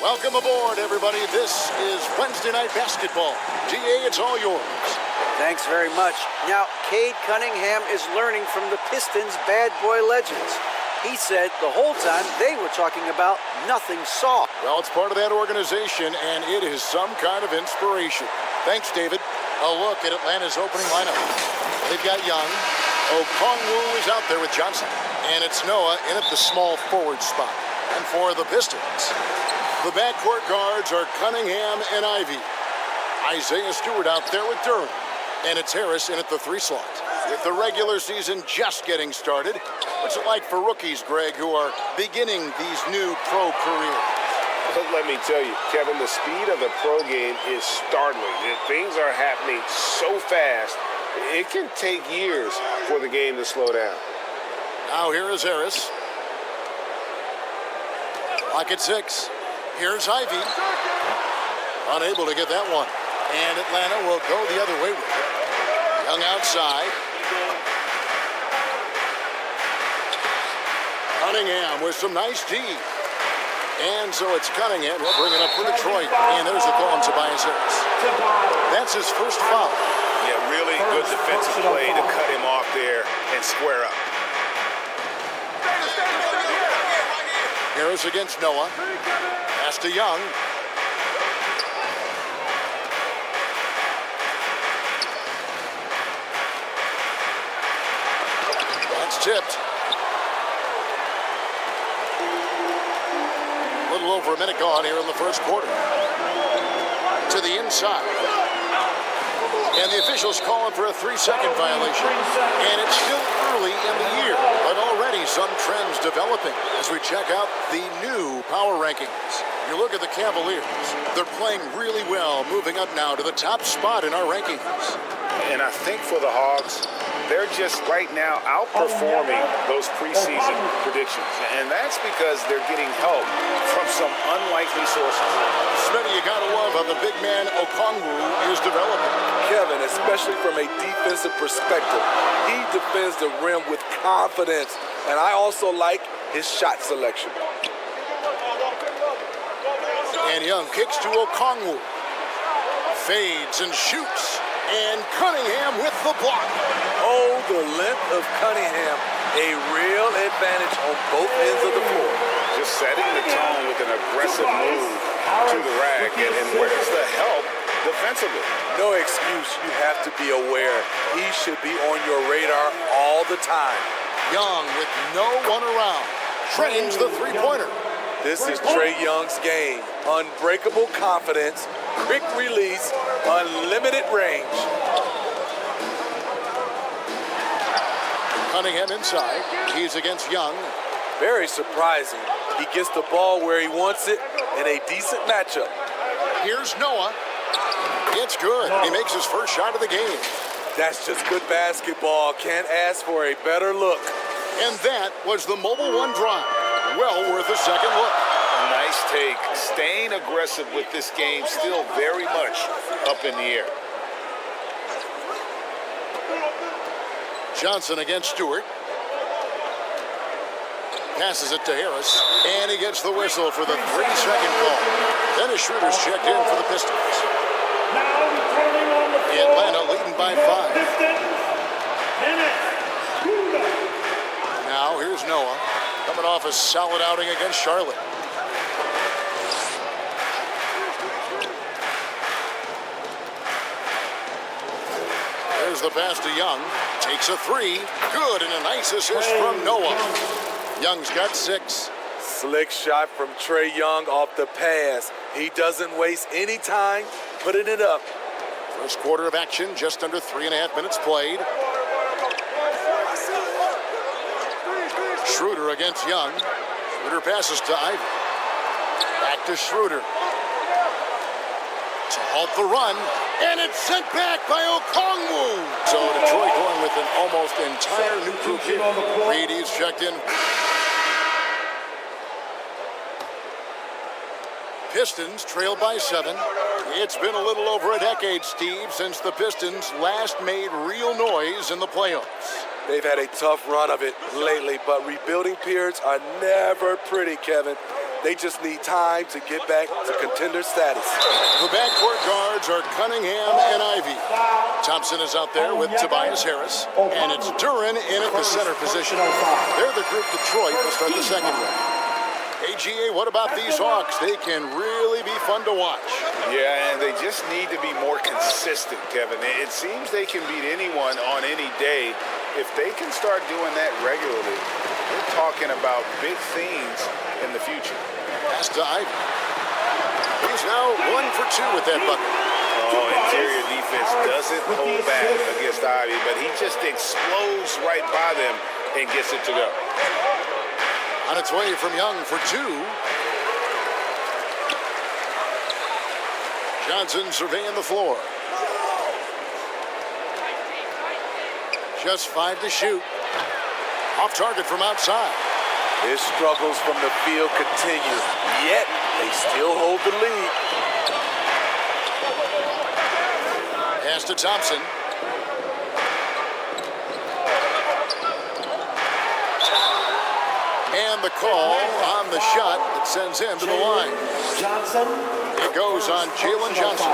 Welcome aboard, everybody. This is Wednesday Night Basketball. GA, it's all yours. Thanks very much. Now, Cade Cunningham is learning from the Pistons' bad boy legends. He said the whole time they were talking about nothing soft. Well, it's part of that organization, and it is some kind of inspiration. Thanks, David. A look at Atlanta's opening lineup. They've got Young. Okongwu is out there with Johnson. And it's Noah in at the small forward spot. And for the Pistons, the backcourt guards are Cunningham and Ivy. Isaiah Stewart out there with Durham. And it's Harris in at the 3 slot. With the regular season just getting started, what's it like for rookies, Greg, who are beginning these new pro careers? Let me tell you, Kevin, the speed of the pro game is startling. Things are happening so fast, it can take years for the game to slow down. Now here is Harris. Lock at 6. Here's Ivy. Unable to get that one. And Atlanta will go the other way with it. Young outside. Cunningham with some nice D. And so it's Cunningham. He'll bring it up for Detroit. And there's the call on Tobias Harris. That's his first foul. Yeah, really good defensive play to cut him off there and square up. Harris against Noah. Pass to Young. That's tipped. A little over a minute gone here in the first quarter. To the inside. And the officials calling for a 3-second violation. And it's still early in the year, but already some trends developing as we check out the new power rankings. You look at the Cavaliers. They're playing really well, moving up now to the top spot in our rankings. And I think for the Hogs, they're just right now outperforming those preseason predictions. And that's because they're getting help from some unlikely sources. Smitty, you gotta love how the big man Okongwu is developing. Kevin, especially from a defensive perspective, he defends the rim with confidence. And I also like his shot selection. And Young kicks to Okongwu. Fades and shoots. And Cunningham with the block. Oh, the length of Cunningham. A real advantage on both ends of the floor. Just setting the tone with an aggressive move to the rack. And where's the help defensively? No excuse. You have to be aware. He should be on your radar all the time. Young with no one around. Trains the three-pointer. This is Trae Young's game. Unbreakable confidence, quick release, unlimited range. Cunningham inside. He's against Young. Very surprising. He gets the ball where he wants it in a decent matchup. Here's Noah. It's good. He makes his first shot of the game. That's just good basketball. Can't ask for a better look. And that was the Mobile One drive. Well worth a second look. Nice take. Staying aggressive with this game, still very much up in the air. Johnson against Stewart. Passes it to Harris. And he gets the whistle for the 3-second call. Dennis Schroeder's checked in for the Pistons. Atlanta leading by 5. Now here's Noah. Coming off a solid outing against Charlotte. There's the pass to Young. Takes a 3. Good, and a nice assist from Noah. Young's got 6. Slick shot from Trae Young off the pass. He doesn't waste any time putting it up. First quarter of action, just under 3.5 minutes played. Schroeder against Young. Schroeder passes to Ivy. Back to Schroeder. To halt the run. And it's sent back by Okongwu. So Detroit going with an almost entire new crew here. Reedy's checked in. Pistons trail by 7. It's been a little over a decade, Steve, since the Pistons last made real noise in the playoffs. They've had a tough run of it lately, but rebuilding periods are never pretty, Kevin. They just need time to get back to contender status. The backcourt guards are Cunningham and Ivy. Thompson is out there with Tobias Harris, and it's Duran in at the center position. They're the group Detroit will start the second round. AGA, what about these Hawks? They can really be fun to watch. Yeah, and they just need to be more consistent, Kevin. It seems they can beat anyone on any day. If they can start doing that regularly, we're talking about big things in the future. Pass to Ivy. He's now 1 for 2 with that bucket. Oh, interior defense doesn't hold back against Ivy, but he just explodes right by them and gets it to go. On its way from Young for 2. Johnson surveying the floor. Just 5 to shoot. Off target from outside. His struggles from the field continue, yet they still hold the lead. Pass to Thompson. And the call on the shot that sends him to the line. It goes on Jalen Johnson.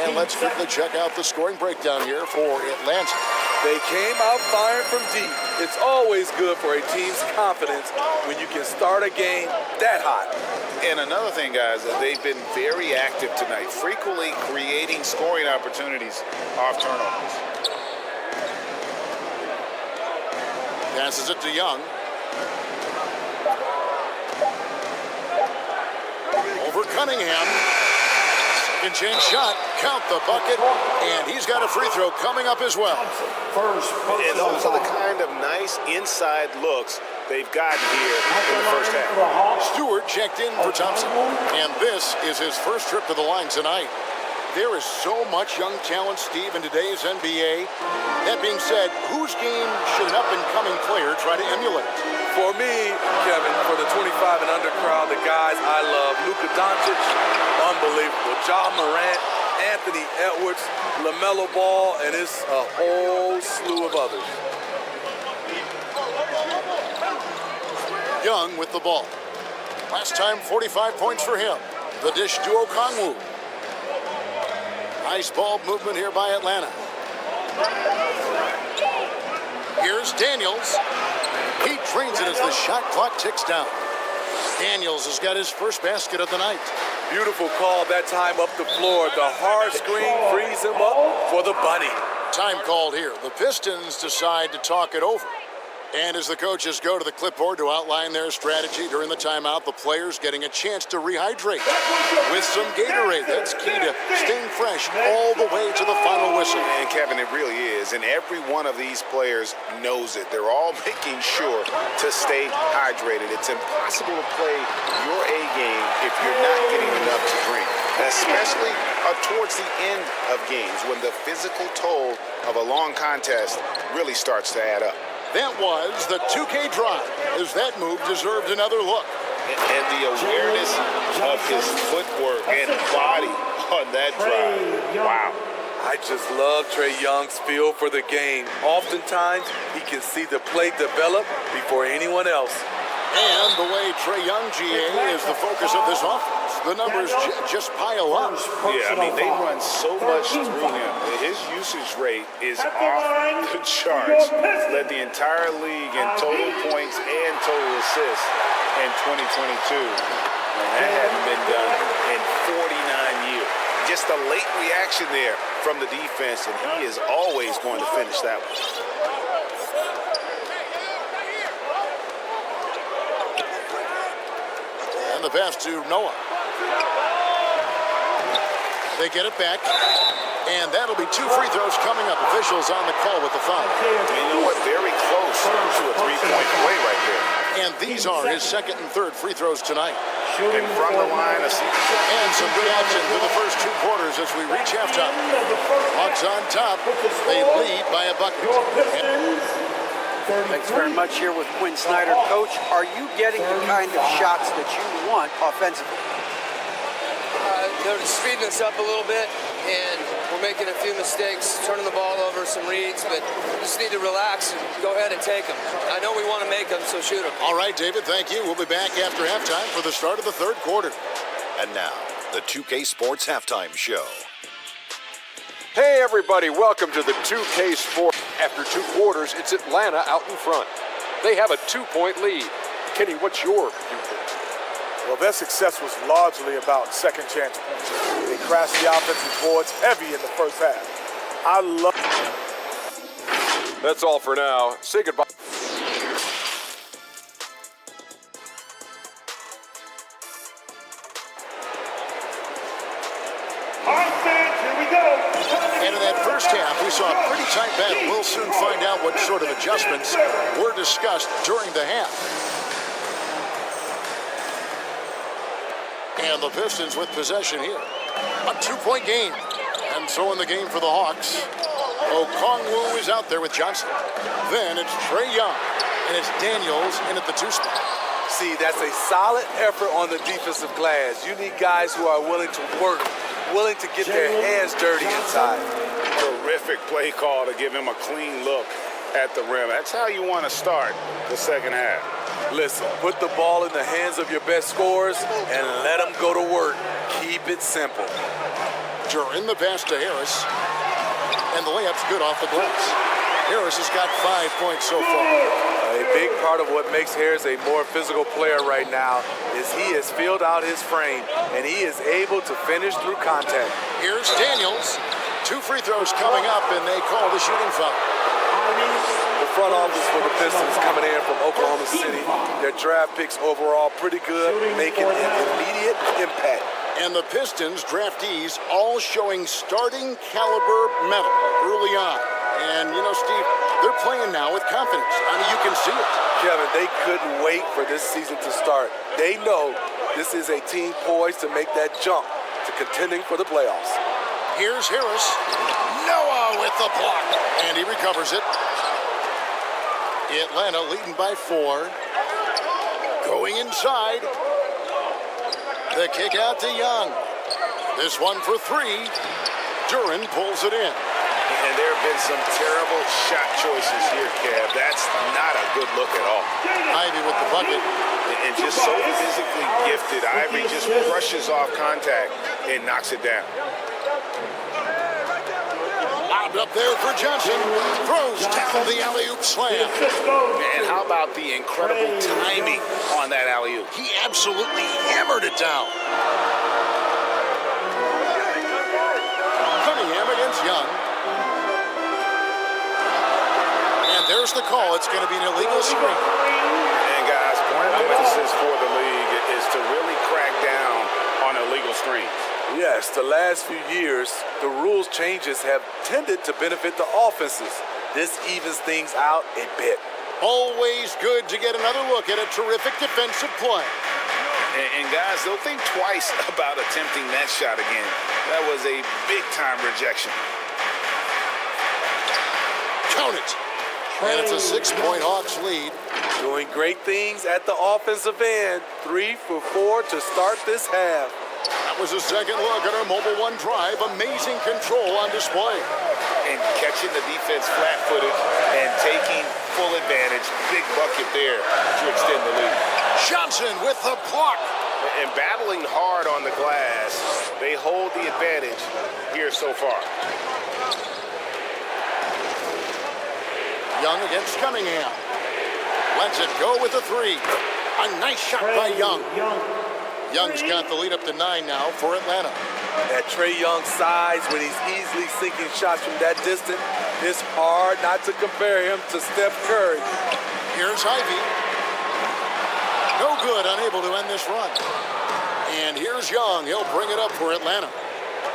And let's quickly check out the scoring breakdown here for Atlanta. They came out firing from deep. It's always good for a team's confidence when you can start a game that hot. And another thing, guys, they've been very active tonight, frequently creating scoring opportunities off turnovers. Passes it to Young. Over Cunningham. Second chance shot. Count the bucket. And he's got a free throw coming up as well. And those are the kind of nice inside looks they've gotten here in the first half. Stewart checked in for Thompson. And this is his first trip to the line tonight. There is so much young talent, Steve, in today's NBA. That being said, whose game should an up-and-coming player try to emulate? For me, Kevin, for the 25 and under crowd, the guys I love, Luka Doncic, unbelievable. Ja Morant, Anthony Edwards, LaMelo Ball, and it's a whole slew of others. Young with the ball. Last time, 45 points for him. The dish to Okongwu. Nice ball movement here by Atlanta. Here's Daniels. He drains it as the shot clock ticks down. Daniels has got his first basket of the night. Beautiful call that time up the floor. The hard screen frees him up for the bunny. Time called here. The Pistons decide to talk it over. And as the coaches go to the clipboard to outline their strategy during the timeout, the players getting a chance to rehydrate with some Gatorade. That's key to staying fresh all the way to the final whistle. And Kevin, it really is. And every one of these players knows it. They're all making sure to stay hydrated. It's impossible to play your A game if you're not getting enough to drink, especially towards the end of games when the physical toll of a long contest really starts to add up. That was the 2K drive, as that move deserved another look. And the awareness of his footwork and body on that drive. Wow. I just love Trae Young's feel for the game. Oftentimes, he can see the play develop before anyone else. And the way Trae Young, GA, is the focus of this offense. The numbers just pile up. Yeah, I mean, they run so much through him. His usage rate is off the charts. Led the entire league in total points and total assists in 2022. And that hadn't been done in 49 years. Just a late reaction there from the defense, and he is always going to finish that one. And the pass to Noah. They get it back, and that'll be 2 free throws coming up. Officials on the call with the foul. And you know what? Very close to a three-point play right there. And these are his second and third free throws tonight. And from the line, and some good action through the first 2 quarters as we reach halftime. Hawks on top. They lead by a bucket. Thanks very much here with Quinn Snyder. Coach, are you getting the kind of shots that you want offensively? They're speeding us up a little bit, and we're making a few mistakes, turning the ball over, some reads, but we just need to relax and go ahead and take them. I know we want to make them, so shoot them. All right, David, thank you. We'll be back after halftime for the start of the third quarter. And now, the 2K Sports Halftime Show. Hey everybody, welcome to the 2K Sports. After 2 quarters, it's Atlanta out in front. They have a 2-point lead. Kenny, what's your viewpoint? Well, their success was largely about second chance points. They crashed the offensive boards heavy in the first half. I love. That's all for now. Say goodbye. And in that first half, we saw a pretty tight battle. We'll soon find out what sort of adjustments were discussed during the half. And the Pistons with possession here. A 2-point game. And so in the game for the Hawks, Okongwu is out there with Johnson. Then it's Trae Young. And it's Daniels in at the 2 spot. See, that's a solid effort on the defensive glass. You need guys who are willing to work, willing to get their hands dirty inside. Terrific play call to give him a clean look at the rim. That's how you want to start the second half. Listen, put the ball in the hands of your best scorers and let them go to work. Keep it simple. During the pass to Harris. And the layup's good off the glass. Harris has got 5 points so far. A big part of what makes Harris a more physical player right now is he has filled out his frame and he is able to finish through contact. Here's Daniels. 2 free throws coming up, and they call the shooting foul. The front office for the Pistons coming in from Oklahoma City. Their draft picks overall pretty good, making an immediate impact. And the Pistons draftees all showing starting caliber metal early on. And, you know, Steve, they're playing now with confidence. I mean, you can see it. Kevin, they couldn't wait for this season to start. They know this is a team poised to make that jump to contending for the playoffs. Here's Harris. Noah with the block. And he recovers it. Atlanta leading by 4. Going inside. The kick out to Young. This one for 3. Duran pulls it in. And there have been some terrible shot choices here, Kev. That's not a good look at all. Ivy with the bucket. And just so physically gifted, Ivy just brushes off contact and knocks it down. Lobbed up there for Johnson. Throws down the alley-oop slam. And how about the incredible timing on that alley-oop? He absolutely hammered it down. Cunningham against Young. And there's the call. It's going to be an illegal screen. And guys, point of emphasis for the league is to really crack down on illegal screens. Yes, the last few years, the rules changes have tended to benefit the offenses. This evens things out a bit. Always good to get another look at a terrific defensive play. And guys, they'll think twice about attempting that shot again. That was a big-time rejection. Count it. And it's a 6-point Hawks lead. Doing great things at the offensive end. 3 for 4 to start this half. That was a second look at our Mobile One drive. Amazing control on display. And catching the defense flat-footed and taking full advantage. Big bucket there to extend the lead. Johnson with the block. And battling hard on the glass. They hold the advantage here so far. Young against Cunningham. Lets it go with a 3. A nice shot by Young. Young's got the lead up to 9 now for Atlanta. At Trae Young's size, when he's easily sinking shots from that distance, it's hard not to compare him to Steph Curry. Here's Ivy. No good, unable to end this run. And here's Young. He'll bring it up for Atlanta.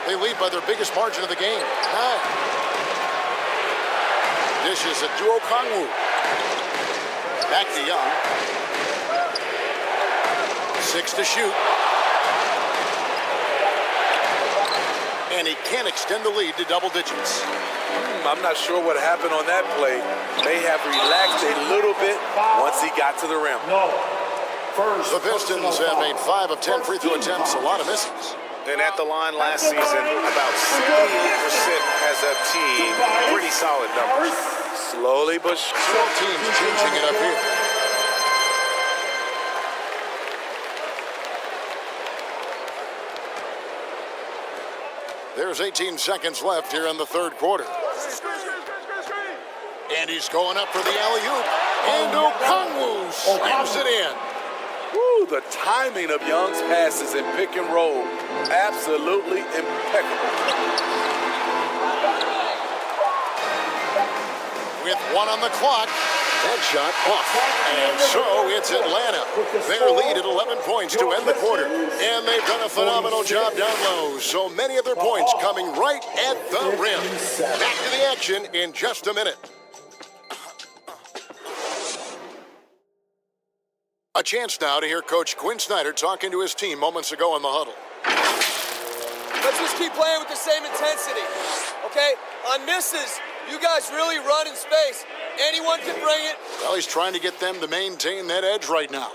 They lead by their biggest margin of the game, 9. Dishes it to Okongwu. Back to Young. 6 to shoot. And he can't extend the lead to double digits. I'm not sure what happened on that play. May have relaxed a little bit once he got to the rim. The Pistons have made 5 of 10 free throw attempts, a lot of misses. And at the line last season, about 78% as a team. Pretty solid numbers. Slowly but Both teams changing it up here. There's 18 seconds left here in the third quarter. And he's going up for the alley-oop. And Okongwu slams it in. Woo, the timing of Young's passes in pick and roll, absolutely impeccable. With 1 on the clock, that shot off. And so it's Atlanta. Their lead at 11 points to end the quarter. And they've done a phenomenal job down low. So many of their points coming right at the rim. Back to the action in just a minute. A chance now to hear Coach Quinn Snyder talking to his team moments ago in the huddle. Let's just keep playing with the same intensity, okay? On misses, you guys really run in space. Anyone can bring it. Well, he's trying to get them to maintain that edge right now.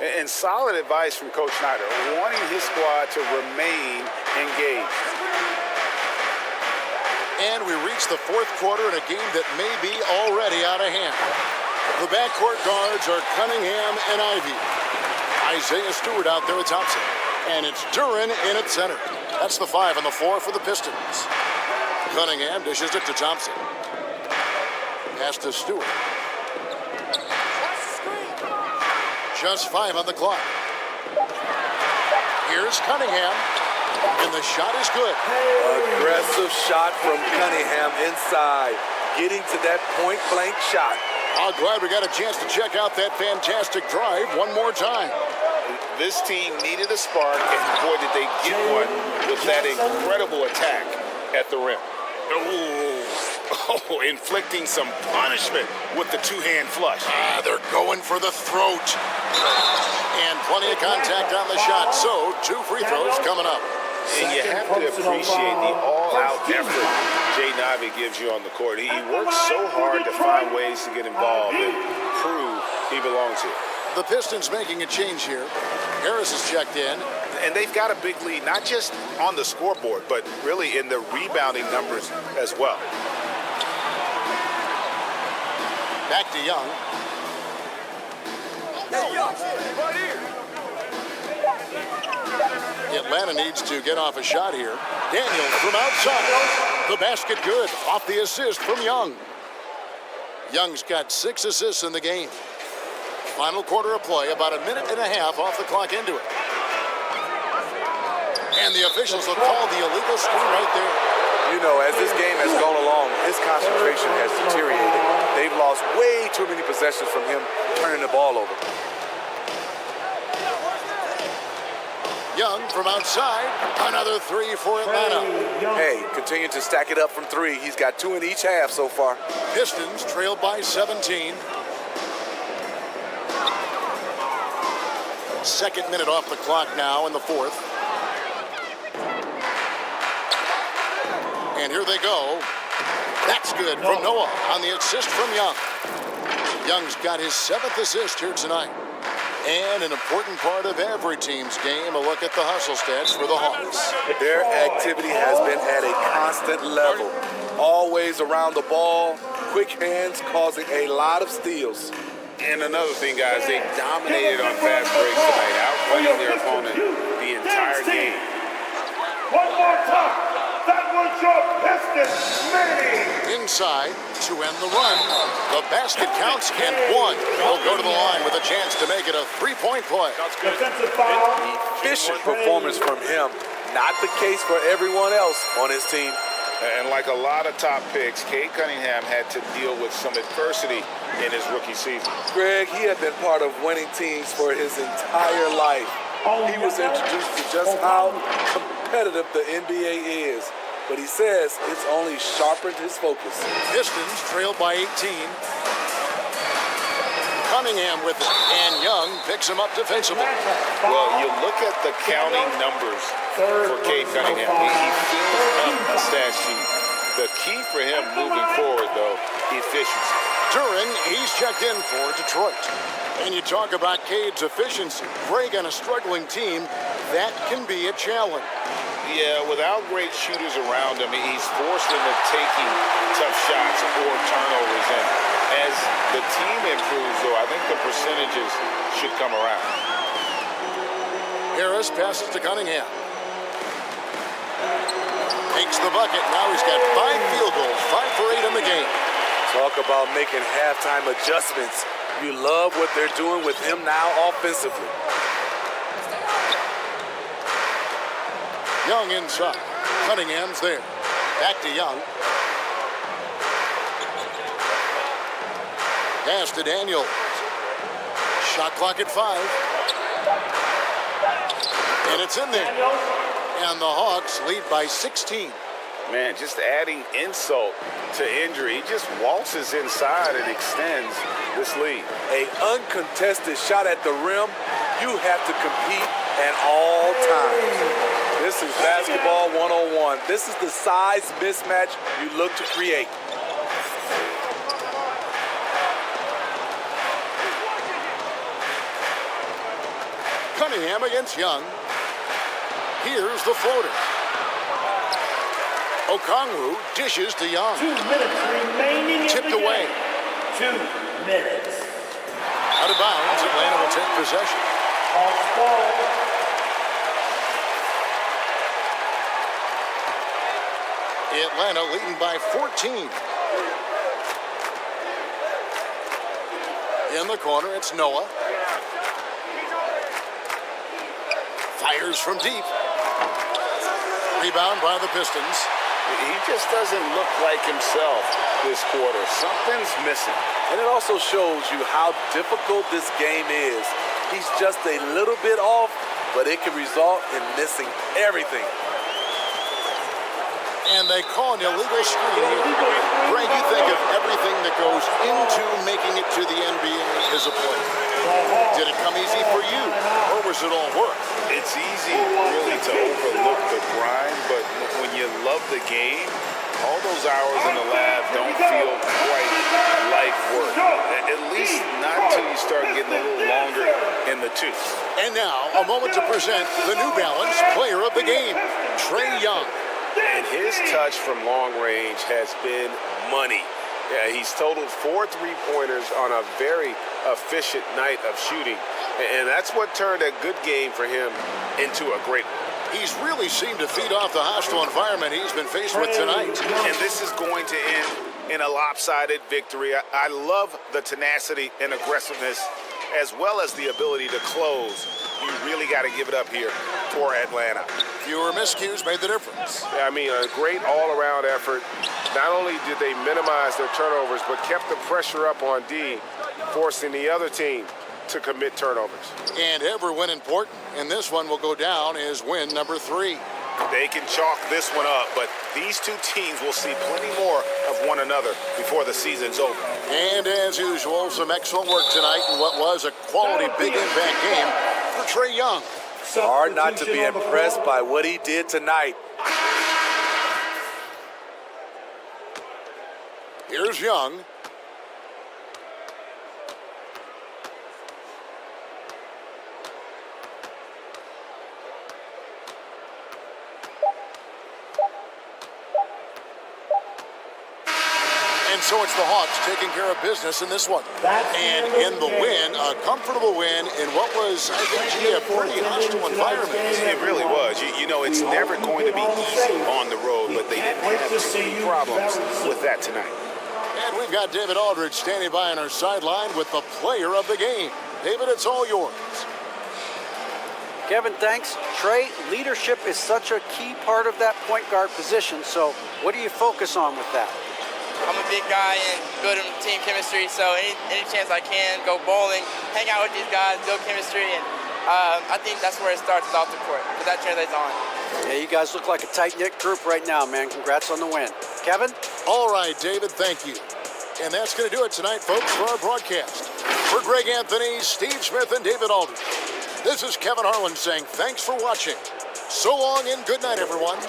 And solid advice from Coach Snyder, wanting his squad to remain engaged. And we reach the fourth quarter in a game that may be already out of hand. The backcourt guards are Cunningham and Ivy. Isaiah Stewart out there with Thompson. And it's Duren in at center. That's the 5 on the floor for the Pistons. Cunningham dishes it to Thompson. Pass to Stewart. Just 5 on the clock. Here's Cunningham. And the shot is good. Aggressive shot from Cunningham inside, getting to that point-blank shot. I'm glad we got a chance to check out that fantastic drive one more time. This team needed a spark, and boy, did they get one with that incredible attack at the rim. Oh, inflicting some punishment with the two-hand flush. They're going for the throat. And plenty of contact on the shot, so 2 free throws coming up. And you have to appreciate the all-out effort Jaden Ivey gives you on the court. He works so hard to find ways to get involved and prove he belongs here. The Pistons making a change here. Harris has checked in. And they've got a big lead, not just on the scoreboard, but really in the rebounding numbers as well. Back to Young. Atlanta needs to get off a shot here. Daniel from outside. The basket good. Off the assist from Young. Young's got 6 assists in the game. Final quarter of play, about a minute and a half off the clock into it. And the officials will call the illegal screen right there. You know, as this game has gone along, his concentration has deteriorated. They've lost way too many possessions from him turning the ball over. Young from outside. Another 3 for Atlanta. Hey, continue to stack it up from 3. He's got 2 in each half so far. Pistons trailed by 17. Second minute off the clock now in the fourth. And here they go. That's good from Noah on the assist from Young. Young's got his 7th assist here tonight. And an important part of every team's game, a look at the hustle stats for the Hawks. Their activity has been at a constant level. Always around the ball, quick hands causing a lot of steals. And another thing, guys, they dominated on fast breaks tonight, outplaying their opponent the entire game. One more time. That was your Pistons, Manny. Inside to end the run. The basket counts and 1. Will go to the line with a chance to make it a 3-point play. Defensive foul. Efficient performance from him. Not the case for everyone else on his team. And like a lot of top picks, Cade Cunningham had to deal with some adversity in his rookie season. Greg, he had been part of winning teams for his entire life. He was introduced to just how competitive the NBA is. But he says it's only sharpened his focus. Pistons trailed by 18. Cunningham with it. And Young picks him up defensively. Well, you look at the counting numbers for Cade Cunningham. He fills up a stat sheet. The key for him moving forward, though, efficiency. Duren, he's checked in for Detroit. And you talk about Cade's efficiency. Greg on a struggling team, that can be a challenge. Yeah, without great shooters around him, he's forced into taking tough shots or turnovers. And as the team improves, though, I think the percentages should come around. Harris passes to Cunningham. Makes the bucket. Now he's got 5 field goals, 5 for 8 in the game. Talk about making halftime adjustments. You love what they're doing with him now offensively. Young inside. Cunningham's there. Back to Young. Pass to Daniels. Shot clock at 5. And it's in there. And the Hawks lead by 16. Man, just adding insult to injury. He just waltzes inside and extends this lead. An uncontested shot at the rim, you have to compete at all times. This is basketball 101. This is the size mismatch you look to create. Cunningham against Young. Here's the floater. Okongwu dishes to Young. 2 minutes remaining. Tipped away. 2 minutes. Out of bounds, Atlanta will take possession. Hawks ball. Atlanta leading by 14. In the corner, it's Noah. Fires from deep. Rebound by the Pistons. He just doesn't look like himself this quarter. Something's missing. And it also shows you how difficult this game is. He's just a little bit off, but it can result in missing everything. And they call an illegal screen here. Greg, you think of everything that goes into making it to the NBA as a player. Did it come easy for you, or was it all work? It's easy, really, to overlook the grind, but when you love the game, all those hours in the lab don't feel quite like work. At least not until you start getting a little longer in the tooth. And now, a moment to present the New Balance Player of the Game, Trae Young. And his touch from long range has been money. Yeah, he's totaled 4 3-pointers on a very efficient night of shooting. And that's what turned a good game for him into a great one. He's really seemed to feed off the hostile environment he's been faced with tonight. And this is going to end in a lopsided victory. I love the tenacity and aggressiveness, as well as the ability to close. You really got to give it up here for Atlanta. Fewer miscues made the difference. I mean, a great all-around effort. Not only did they minimize their turnovers, but kept the pressure up on D, forcing the other team to commit turnovers. And every win important, and this one will go down as win number 3. They can chalk this one up, but these two teams will see plenty more of one another before the season's over. And as usual, some excellent work tonight in what was a quality big impact game for Trae Young. Hard not to be impressed by what he did tonight. Here's Young. And so it's the Hawks taking care of business in this one. And in the win, a comfortable win in what was, I think, a pretty hostile environment. It really was. You know, it's never going to be easy on the road, but they didn't have too many problems with that tonight. And we've got David Aldridge standing by on our sideline with the player of the game. David, it's all yours. Kevin, thanks. Trae, leadership is such a key part of that point guard position, so what do you focus on with that? I'm a big guy and building team chemistry, so any chance I can, go bowling, hang out with these guys, build chemistry, and I think that's where it starts is off the court, because that translates on. Yeah, you guys look like a tight-knit group right now, man. Congrats on the win. Kevin? All right, David, thank you. And that's going to do it tonight, folks, for our broadcast. For Greg Anthony, Steve Smith, and David Aldridge, this is Kevin Harlan saying thanks for watching. So long and good night, everyone.